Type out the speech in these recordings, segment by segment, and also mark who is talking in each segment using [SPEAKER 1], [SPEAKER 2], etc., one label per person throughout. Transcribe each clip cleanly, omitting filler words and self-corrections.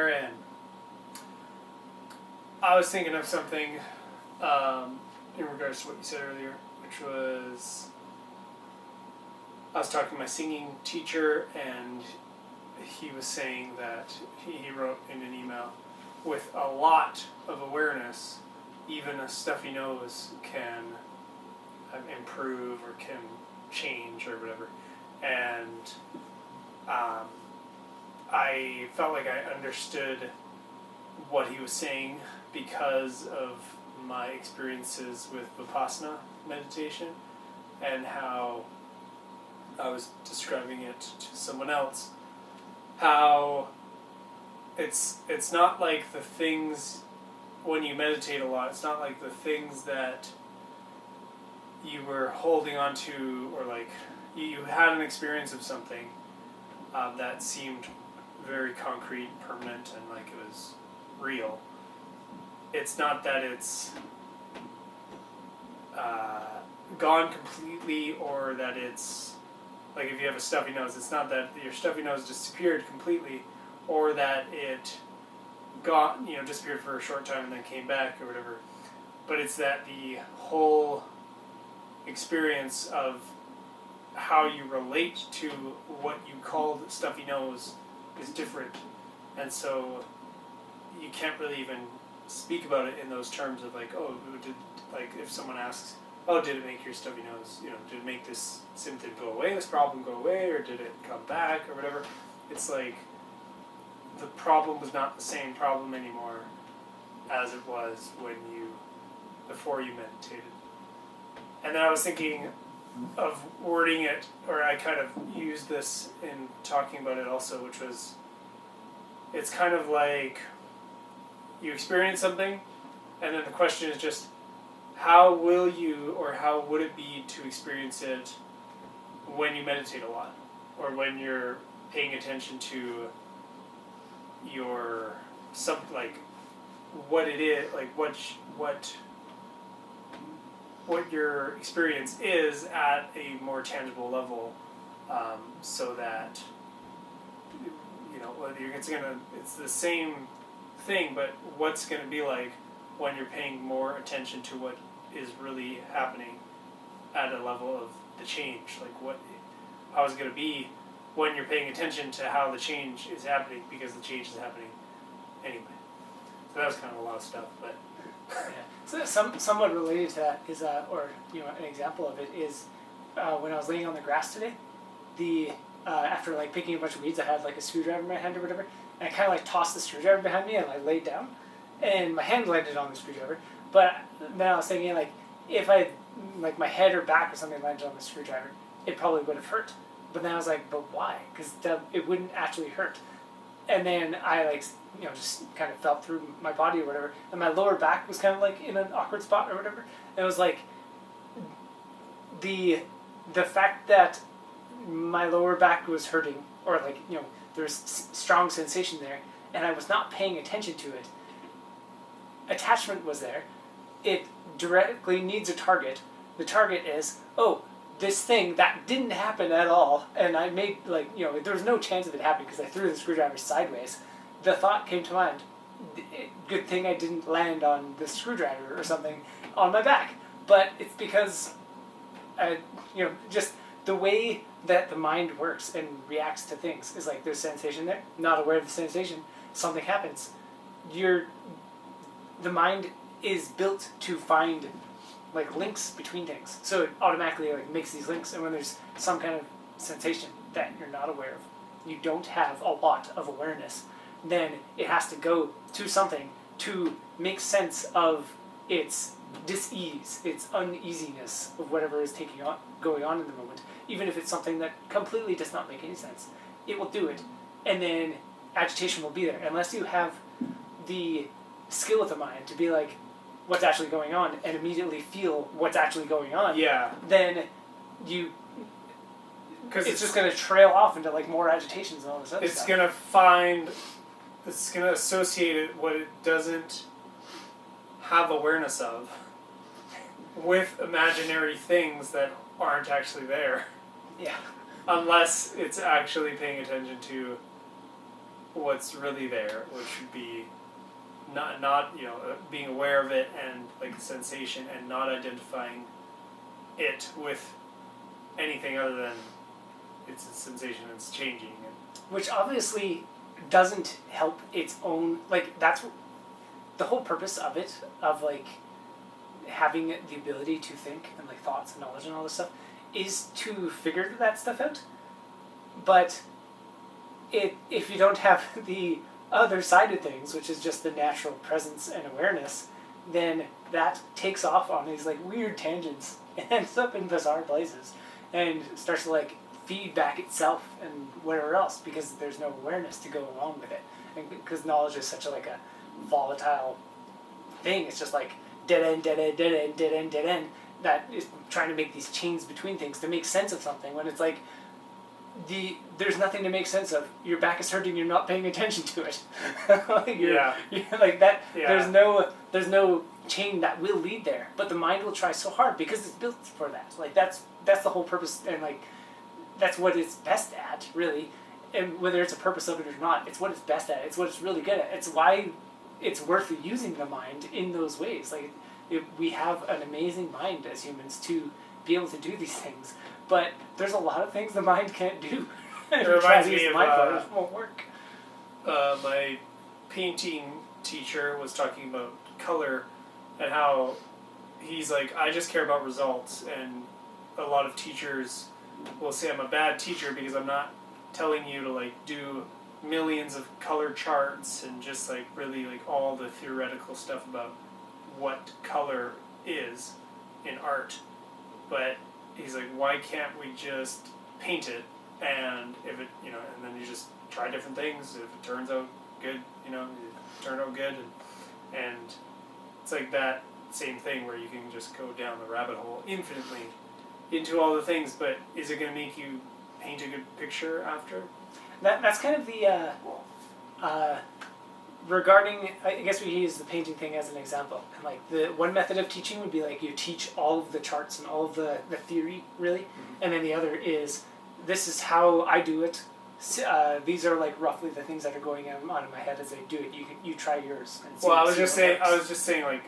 [SPEAKER 1] there, and I was thinking of something in regards to what you said earlier, which was I was talking to my singing teacher, and he was saying that he wrote in an email, with a lot of awareness, even a stuffy nose can improve or can change or whatever. And I felt like I understood what he was saying because of my experiences with Vipassana meditation and how I was describing it to someone else. How it's not like the things, when you meditate a lot, it's not like the things that you were holding on to, or like you had an experience of something that seemed very concrete, permanent, and like it was real. It's not that it's gone completely, or that it's like if you have a stuffy nose, it's not that your stuffy nose disappeared completely, or that it disappeared for a short time and then came back or whatever. But it's that the whole experience of how you relate to what you called stuffy nose is different. And so you can't really even speak about it in those terms of like, oh, if someone asks, oh, did it make your stuffy nose, did it make this symptom go away, this problem go away, or did it come back, or whatever? It's like the problem was not the same problem anymore as it was before you meditated. And then I was thinking of wording it, or I kind of used this in talking about it also, which was, it's kind of like you experience something, and then the question is just, how will you, or how would it be to experience it when you meditate a lot, or when you're paying attention to your what it is, like what your experience is at a more tangible level, so that it's the same thing, but what's going to be like when you're paying more attention to what is really happening at a level of the change, like how is it going to be when you're paying attention to how the change is happening, because the change is happening anyway. So that was kind of a lot of stuff, but
[SPEAKER 2] yeah. So somewhat related to that is, an example of it is when I was laying on the grass today, after like picking a bunch of weeds, I had like a screwdriver in my hand or whatever, and I kind of like tossed the screwdriver behind me and I laid down, and my hand landed on the screwdriver. But then I was thinking, like, if I like my head or back or something landed on the screwdriver, it probably would have hurt. But then I was like, but why? Because it wouldn't actually hurt. And then I just kind of felt through my body or whatever, and my lower back was kind of like in an awkward spot or whatever. And it was like the fact that my lower back was hurting, or like there was strong sensation there, and I was not paying attention to it. Attachment was there. It directly needs a target. The target is, oh, this thing that didn't happen at all, and I made there was no chance of it happening because I threw the screwdriver sideways. The thought came to mind, good thing I didn't land on the screwdriver or something on my back. But it's because just the way that the mind works and reacts to things is like there's sensation there, not aware of the sensation, something happens. The mind is built to find like links between things, so it automatically like makes these links. And when there's some kind of sensation that you're not aware of, you don't have a lot of awareness, then it has to go to something to make sense of its dis-ease, its uneasiness of whatever is going on in the moment. Even if it's something that completely does not make any sense, it will do it, and then agitation will be there unless you have the skill of the mind to be like, what's actually going on, and immediately feel what's actually going on.
[SPEAKER 1] Yeah.
[SPEAKER 2] Then it's just going to trail off into like more agitations and all this other stuff.
[SPEAKER 1] It's going to associate it, what it doesn't have awareness of, with imaginary things that aren't actually there.
[SPEAKER 2] Yeah.
[SPEAKER 1] Unless it's actually paying attention to what's really there, which should be not being aware of it and like a sensation, and not identifying it with anything other than it's a sensation and it's changing. And
[SPEAKER 2] which obviously doesn't help its own, like, that's the whole purpose of it, of like having the ability to think and like thoughts and knowledge and all this stuff, is to figure that stuff out. But if you don't have the other side of things, which is just the natural presence and awareness, then that takes off on these like weird tangents and ends up in bizarre places and starts to like feed back itself and whatever else, because there's no awareness to go along with it, and because knowledge is such a like a volatile thing. It's just like dead end, dead end, dead end, dead end, dead end, that is trying to make these chains between things to make sense of something, when it's like there's nothing to make sense of. Your back is hurting, you're not paying attention to it. you're like that.
[SPEAKER 1] Yeah.
[SPEAKER 2] There's no chain that will lead there, but the mind will try so hard because it's built for that. Like that's the whole purpose, and like that's what it's best at, really. And whether it's a purpose of it or not, it's what it's best at. It's what it's really good at. It's why it's worth using the mind in those ways. Like we have an amazing mind as humans to be able to do these things, but there's a lot of things the mind can't do.
[SPEAKER 1] It reminds me
[SPEAKER 2] the
[SPEAKER 1] of
[SPEAKER 2] mind for it, it won't work.
[SPEAKER 1] My painting teacher was talking about color and how he's like, I just care about results, and a lot of teachers will say I'm a bad teacher because I'm not telling you to like do millions of color charts and just like really like all the theoretical stuff about what color is in art. But he's like, why can't we just paint it, and if it, and then you just try different things. If it turns out good, it turned out good, and it's like that same thing where you can just go down the rabbit hole infinitely into all the things, but is it going to make you paint a good picture after?
[SPEAKER 2] That's kind of the regarding, I guess we use the painting thing as an example. And like the one method of teaching would be like you teach all of the charts and all of the theory, really. Mm-hmm. And then the other is, this is how I do it. These are like roughly the things that are going on in my head as I do it. You try yours. And see,
[SPEAKER 1] well, I was just saying like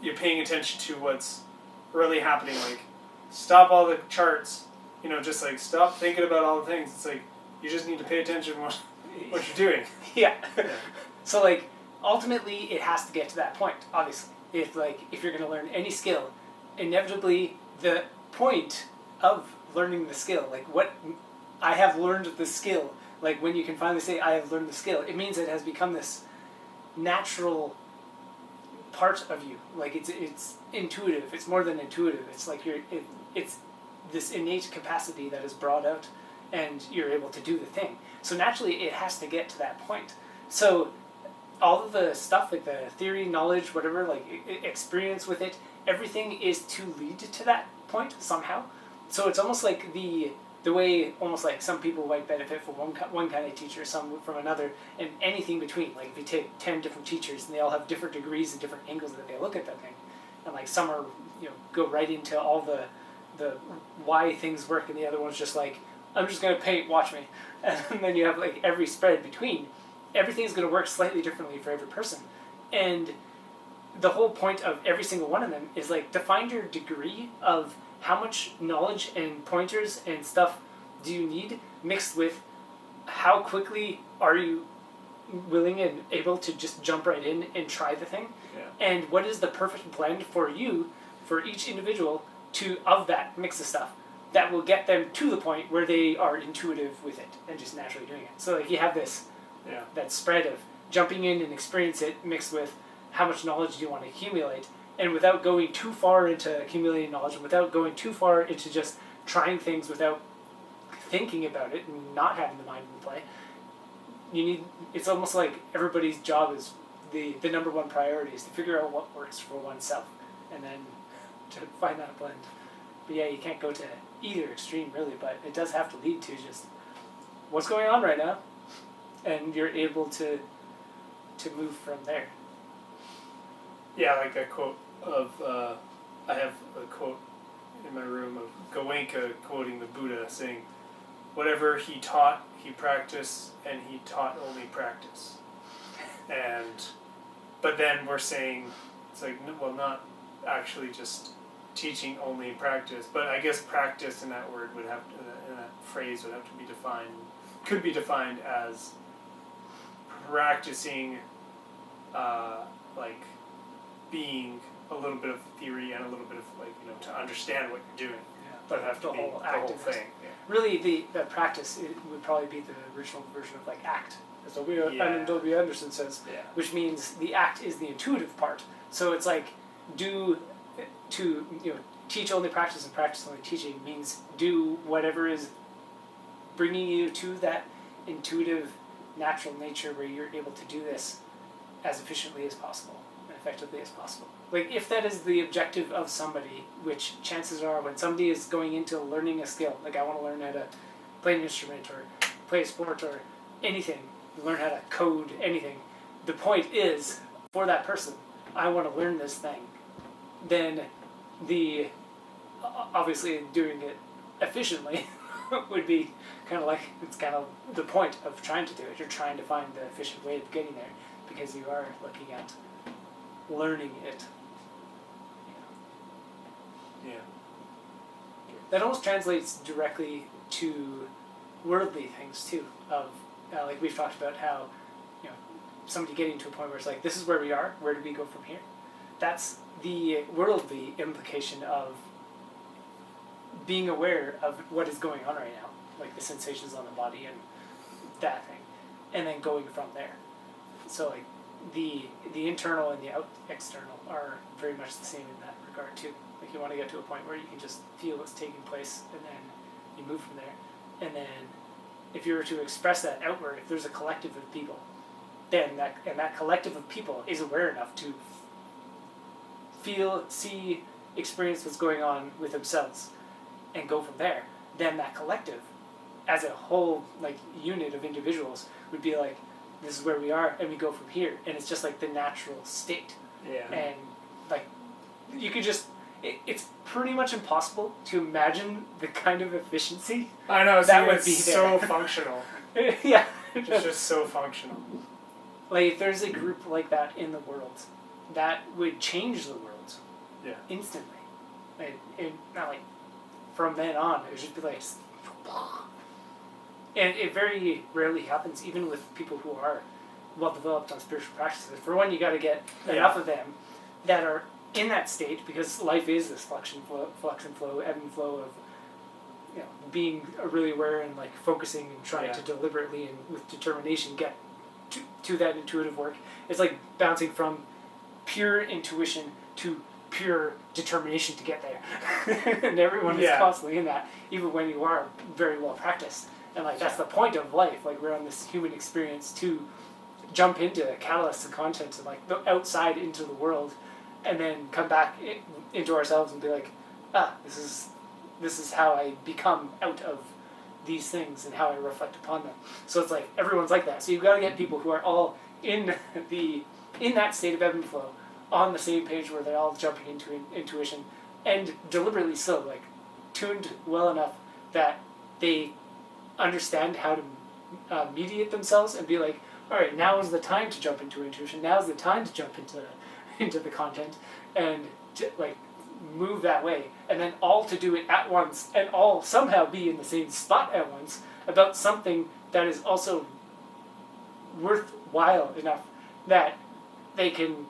[SPEAKER 1] you're paying attention to what's really happening. Like stop all the charts. Just like stop thinking about all the things. It's like you just need to pay attention to what you're doing.
[SPEAKER 2] Yeah. So like ultimately it has to get to that point, obviously. If you're going to learn any skill, inevitably the point of learning the skill, like what I have learned the skill, like when you can finally say I have learned the skill, it means it has become this natural part of you. Like it's intuitive. It's more than intuitive. It's like it's this innate capacity that is brought out, and you're able to do the thing. So naturally it has to get to that point. So all of the stuff, like the theory, knowledge, whatever, like experience with it, everything is to lead to that point somehow. So it's almost like the way, almost like some people might benefit from one kind of teacher, some from another, and anything between. Like if you take 10 different teachers and they all have different degrees and different angles that they look at that thing, and like some are go right into all the why things work, and the other one's just like, I'm just going to paint, watch me. And then you have like every spread between. Everything's going to work slightly differently for every person. And the whole point of every single one of them is like to find your degree of how much knowledge and pointers and stuff do you need, mixed with how quickly are you willing and able to just jump right in and try the thing.
[SPEAKER 1] Yeah.
[SPEAKER 2] And what is the perfect blend for you, for each individual, of that mix of stuff that will get them to the point where they are intuitive with it and just naturally doing it. So like you have this that spread of jumping in and experience it, mixed with how much knowledge do you want to accumulate, and without going too far into accumulating knowledge, and without going too far into just trying things without thinking about it and not having the mind in play. It's almost like everybody's job is the number one priority is to figure out what works for oneself, and then to find that blend. But yeah, you can't go to either extreme really, but it does have to lead to just what's going on right now, and you're able to move from there.
[SPEAKER 1] Yeah, like a quote of I have a quote in my room of Goenka quoting the Buddha saying, whatever he taught, he practiced, and he taught only practice. But then we're saying, it's like, well, not actually just teaching only practice, but I guess practice in that word would have to, in that phrase would have to be defined, could be defined as practicing, like, being a little bit of theory and a little bit of, like, to understand what you're doing. But have to
[SPEAKER 2] the
[SPEAKER 1] be
[SPEAKER 2] whole
[SPEAKER 1] the whole
[SPEAKER 2] active
[SPEAKER 1] thing. Yeah.
[SPEAKER 2] Really, the practice would probably be the original version of like act, as W. Anderson says,
[SPEAKER 1] Yeah.
[SPEAKER 2] which means the act is the intuitive part. So it's like teach only practice and practice only teaching means do whatever is bringing you to that intuitive, natural nature where you're able to do this as efficiently as possible and effectively as possible. Like, if that is the objective of somebody, which chances are when somebody is going into learning a skill, like I want to learn how to play an instrument or play a sport or anything, learn how to code anything, the point is, for that person, I want to learn this thing, then obviously doing it efficiently would be kind of like, it's kind of the point of trying to do it. You're trying to find the efficient way of getting there because you are looking at learning it.
[SPEAKER 1] Yeah.
[SPEAKER 2] That almost translates directly to worldly things too. Of like we've talked about how somebody getting to a point where it's like, this is where we are. Where do we go from here? That's the worldly implication of being aware of what is going on right now, like the sensations on the body and that thing, and then going from there. So like the internal and the external are very much the same in that regard too. Like you want to get to a point where you can just feel what's taking place, and then you move from there. And then if you were to express that outward, if there's a collective of people, then that collective of people is aware enough to feel, see, experience what's going on with themselves, and go from there. Then that collective, as a whole, like unit of individuals, would be like, this is where we are, and we go from here. And it's just like the natural state.
[SPEAKER 1] Yeah.
[SPEAKER 2] And like, you could just, it's pretty much impossible to imagine the kind of efficiency
[SPEAKER 1] I know,
[SPEAKER 2] that would
[SPEAKER 1] it's
[SPEAKER 2] be
[SPEAKER 1] so
[SPEAKER 2] there.
[SPEAKER 1] functional.
[SPEAKER 2] Yeah.
[SPEAKER 1] It's just so functional.
[SPEAKER 2] Like, if there's a group like that in the world, that would change the world.
[SPEAKER 1] Yeah.
[SPEAKER 2] Instantly. And not like, from then on, it would just be like, and it very rarely happens, even with people who are well developed on spiritual practices. For one, you got to get enough of them that are in that state, because life is this flux and flow, ebb and flow of being really aware and like focusing and trying to deliberately and with determination get to that intuitive work. It's like bouncing from pure intuition to pure determination to get there. And everyone is constantly in that, even when you are very well practiced. And like that's the point of life. Like we're on this human experience to jump into catalysts and contents and like the outside into the world, and then come back into ourselves and be like, this is how I become out of these things and how I reflect upon them. So it's like everyone's like that. So you've got to get people who are all in that state of ebb and flow, on the same page where they're all jumping into intuition, and deliberately so, like tuned well enough that they understand how to mediate themselves and be like, all right, now is the time to jump into intuition. Now is the time to jump into the content and to, like, move that way, and then all to do it at once, and all somehow be in the same spot at once about something that is also worthwhile enough that they can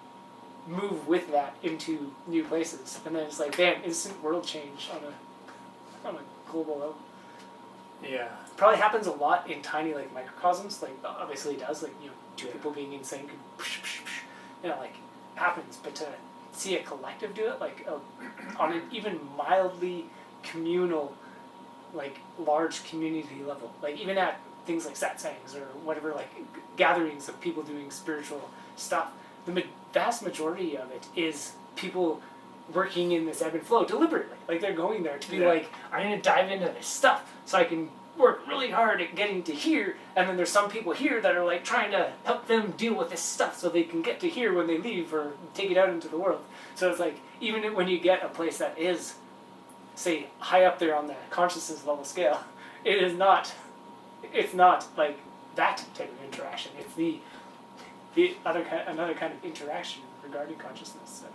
[SPEAKER 2] move with that into new places. And then it's like, bam, instant world change on a global level.
[SPEAKER 1] Yeah.
[SPEAKER 2] Probably happens a lot in tiny like microcosms. Like obviously it does. Like two people being in sync, and like happens. But to see a collective do it, like on an even mildly communal, like large community level, like even at things like satsangs or whatever, like gatherings of people doing spiritual stuff, the vast majority of it is people working in this ebb and flow deliberately. Like they're going there to be like, I'm going to dive into this stuff so I can work really hard at getting to here, and then there's some people here that are like trying to help them deal with this stuff so they can get to here when they leave or take it out into the world. So it's like, even when you get a place that is, say, high up there on the consciousness level scale, it is not. It's not like that type of interaction. It's the another kind of interaction regarding consciousness. So.